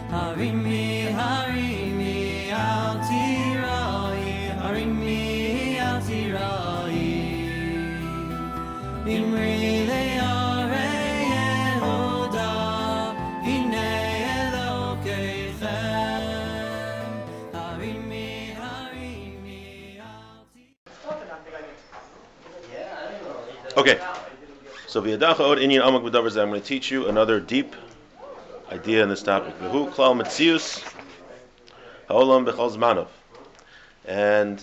Harimi, harimi, al tirai, harimi, al tirai. Imri le'arei Yehuda, hine Elokeichem. Harimi, harimi, al tirai. Okay, so v'yadacha od inyan amak b'davar zeh. I'm going to teach you another deep idea in this topic. V'hu klal metzius ha'olam b'chol zmanov. And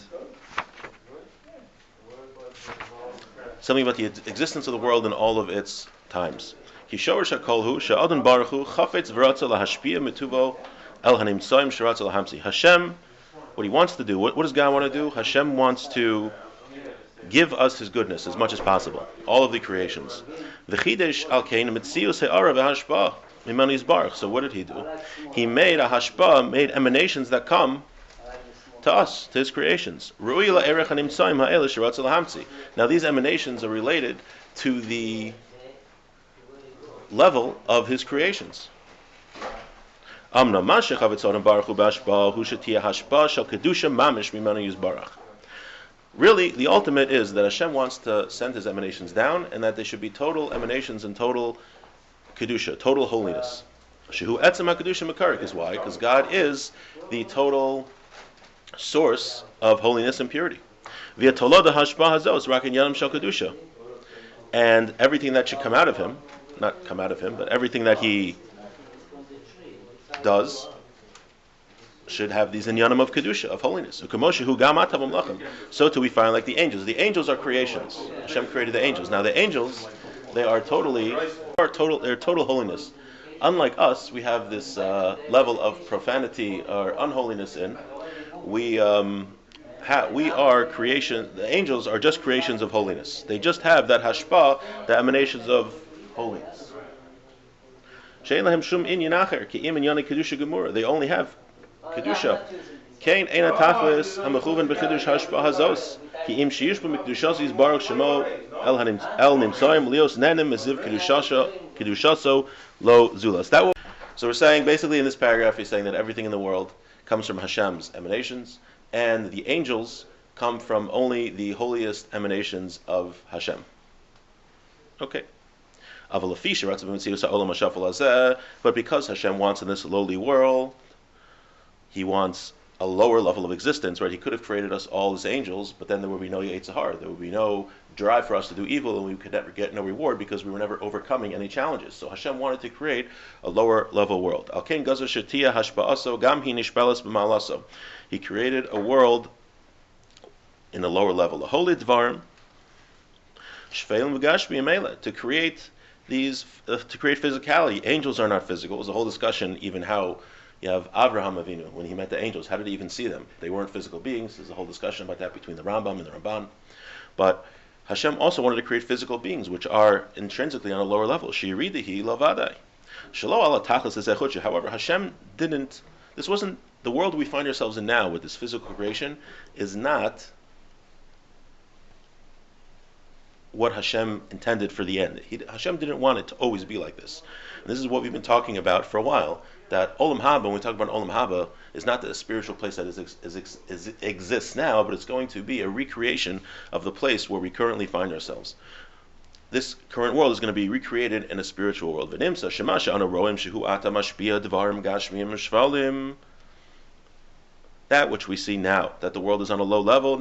something about the existence of the world in all of its times. Ki shorish hakolhu she'adon baruch hu chafetz v'ratza lahashpia mituvo el hanimtsoim sheratza lahamsi. Hashem, what he wants to do, what does God want to do? Hashem wants to give us His goodness as much as possible, all of the creations. V'chidesh al kein metzius he'ara v'hashpa mimanu yizbarach. So what did He do? He made a hashpa, made emanations that come to us, to His creations. Now these emanations are related to the level of His creations. Really, the ultimate is that Hashem wants to send His emanations down, and that they should be total emanations and total kedusha, total holiness. Shehu etzem hakedusha mekarik is why, because God is the total source of holiness and purity. Via toloda hashpa hazos rakin yanam shel kedusha, and everything that should come out of Him, not come out of Him, but everything that He does should have these inyanim of kedusha, of holiness. So too we find like the angels. The angels are creations. Hashem created the angels. Now the angels, they're total holiness. Unlike us, we have this level of profanity or unholiness in. We are creation. The angels are just creations of holiness. They just have that hashpa, the emanations of holiness. They only have kedusha. Kain eina tachlis hamachuven b'chidush hashpa hazos ki im sheish b'mikdushas yizbarach shemo el nimsoim lios nenim meziv kedushaso lo zulas. So we're saying basically in this paragraph he's saying that everything in the world comes from Hashem's emanations, and the angels come from only the holiest emanations of Hashem. Okay. But because Hashem wants in this lowly world, He wants a lower level of existence, right? He could have created us all as angels, but then there would be no Yetzer Hara. There would be no drive for us to do evil, and we could never get no reward because we were never overcoming any challenges. So Hashem wanted to create a lower level world. He created a world in a lower level. The holy dvarim to create these, to create physicality. Angels are not physical. It was a whole discussion even how you have Avraham Avinu, when he met the angels, how did he even see them? They weren't physical beings. There's a whole discussion about that between the Rambam and the Ramban. But Hashem also wanted to create physical beings, which are intrinsically on a lower level. Shiridihi lavadai. Shalo ala tachlis ezechuchi. However, Hashem didn't, this wasn't, the world we find ourselves in now with this physical creation is not what Hashem intended for the end. Hashem didn't want it to always be like this. And this is what we've been talking about for a while, that Olam Haba, when we talk about Olam Haba, is not the spiritual place that exists now, but it's going to be a recreation of the place where we currently find ourselves. This current world is going to be recreated in a spiritual world. That which we see now, that the world is on a low level,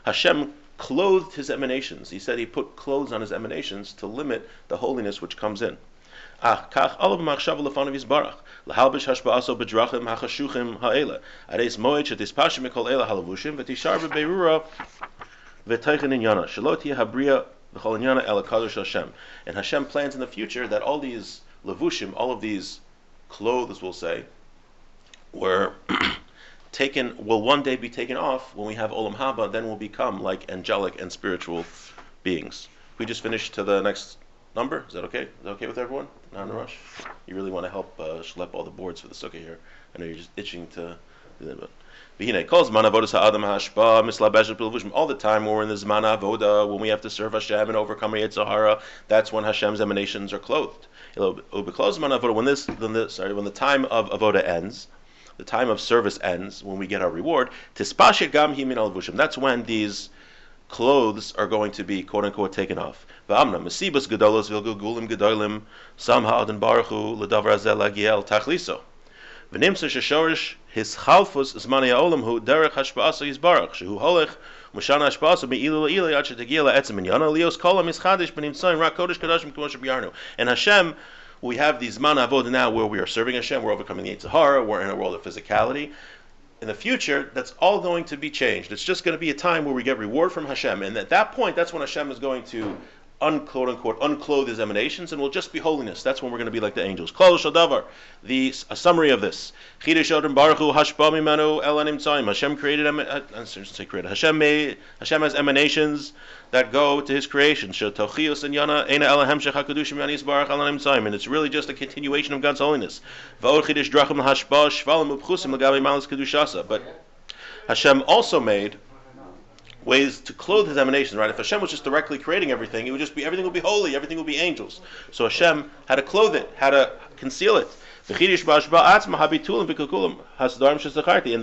Hashem clothed His emanations. He said He put clothes on His emanations to limit the holiness which comes in. And Hashem plans in the future that all these levushim, all of these clothes, we'll say, will one day be taken off when we have Olam Haba, then we'll become like angelic and spiritual beings. We just finished to the next number. Is that okay? Is that okay with everyone? Not in a rush? You really want to help schlep all the boards for the sukkah here. I know you're just itching to do that, but All the time when we're in the Zman Avoda, when we have to serve Hashem and overcome Yetzer Hara, that's when Hashem's emanations are clothed. When the time of Avoda ends, the time of service ends, when we get our reward, that's when these clothes are going to be quote unquote taken off. ונמצא ששורש הסחלפוס זמני העולם הוא דרך השפעתו יתברך, שהוא הולך ומשנה השפעתו מעילה לעילה עד שתגיע לעצם עניינו, ליאוס כל המסחדש בנמצאים רק קודש קדושים כמו שביארנו. And Hashem, we have these zman avodah now where we are serving Hashem, we're overcoming the Yetzer Hara, we're in a world of physicality. In the future, that's all going to be changed. It's just going to be a time where we get reward from Hashem, and at that point, that's when Hashem is going to quote unquote unclothe his emanations, and will just be holiness. That's when we're going to be like the angels. Klal Shadavar. A summary of this. Hashem created. Hashem has emanations that go to his creation. And it's really just a continuation of God's holiness. But Hashem also made ways to clothe his emanations, right? If Hashem was just directly creating everything, it would just be, everything would be holy, everything would be angels. So Hashem had to clothe it, had to conceal it. And the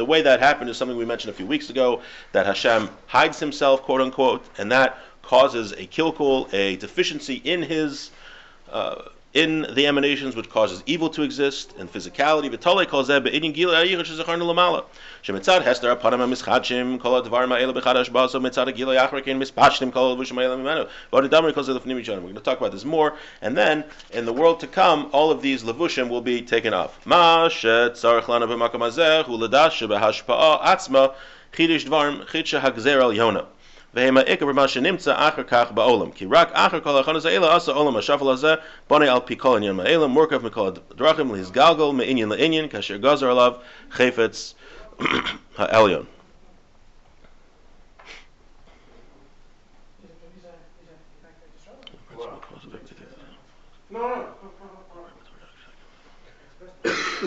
way that happened is something we mentioned a few weeks ago, that Hashem hides himself, quote unquote, and that causes a kilkul, a deficiency in his in the emanations, which causes evil to exist and physicality. Shemitzad hester apanim hamischadshim kol advarim ha'ela b'chadash baso mitzad hagila yachrakin mispashtim kol advushim ha'ela mimenu. V'odidamri kol zedafnim yichan. We're going to talk about this more, and then in the world to come, all of these levushim will be taken off. Ma shetzarich lana b'makom hazeh hu ledash shebehashpa'a atzma chidish dvarim chidshah hagzer al yona. והמה עיקר במה שנמצא אחר כך בעולם. כי רק אחר כל הכנות האלה עשה עולם השפל הזה, בונה על פי כל עניין האלה, מורכב מכל הדרכים להסגלגל מעניין לעניין, כאשר גזר עליו חפץ העליון.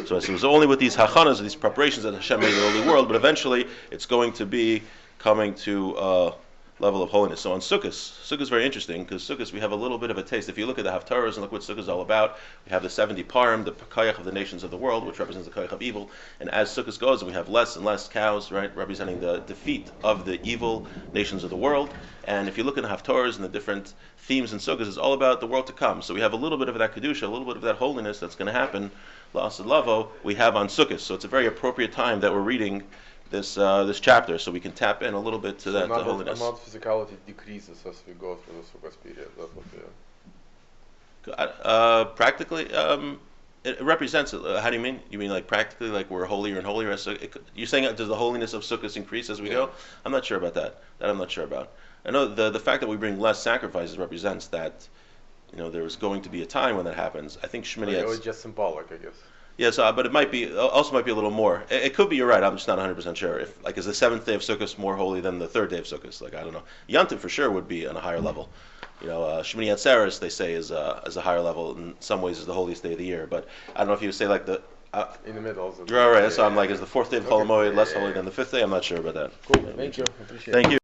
So it was only with these hachanas, these preparations that Hashem made the holy world, but eventually it's going to be coming to level of holiness. So on Sukkot is very interesting, because Sukkot we have a little bit of a taste. If you look at the Haftarahs and look what Sukkot is all about, we have the 70 Parim, the Pakayach of the nations of the world, which represents the Kayach of evil. And as Sukkot goes, we have less and less cows, right, representing the defeat of the evil nations of the world. And if you look at the Haftarahs and the different themes in Sukkot, it's all about the world to come. So we have a little bit of that Kedusha, a little bit of that holiness that's going to happen, La'asad Lavo, we have on Sukkot. So it's a very appropriate time that we're reading this chapter, so we can tap in a little bit to that holiness. Amount of physicality decreases as we go through the Sukkot period. That would be practically, it represents it. How do you mean? You mean like practically, like we're holier and holier? You're saying does the holiness of Sukkot increase as we go? I'm not sure about that. That I'm not sure about. I know the fact that we bring less sacrifices represents that, there's going to be a time when that happens. I think Shmini. It was just symbolic, I guess. Yes, but it might be a little more. It could be, you're right. I'm just not 100% sure. If is the 7th day of Sukkot more holy than the 3rd day of Sukkot? I don't know. Yontif for sure would be on a higher level. Shmini Atzeres they say is a higher level. In some ways, is the holiest day of the year. But I don't know if you would say like the in the middle. Right. So I'm like, is the 4th day of Chol HaMoed less holy than the 5th day? I'm not sure about that. Cool. Thank you. Appreciate it. Thank you.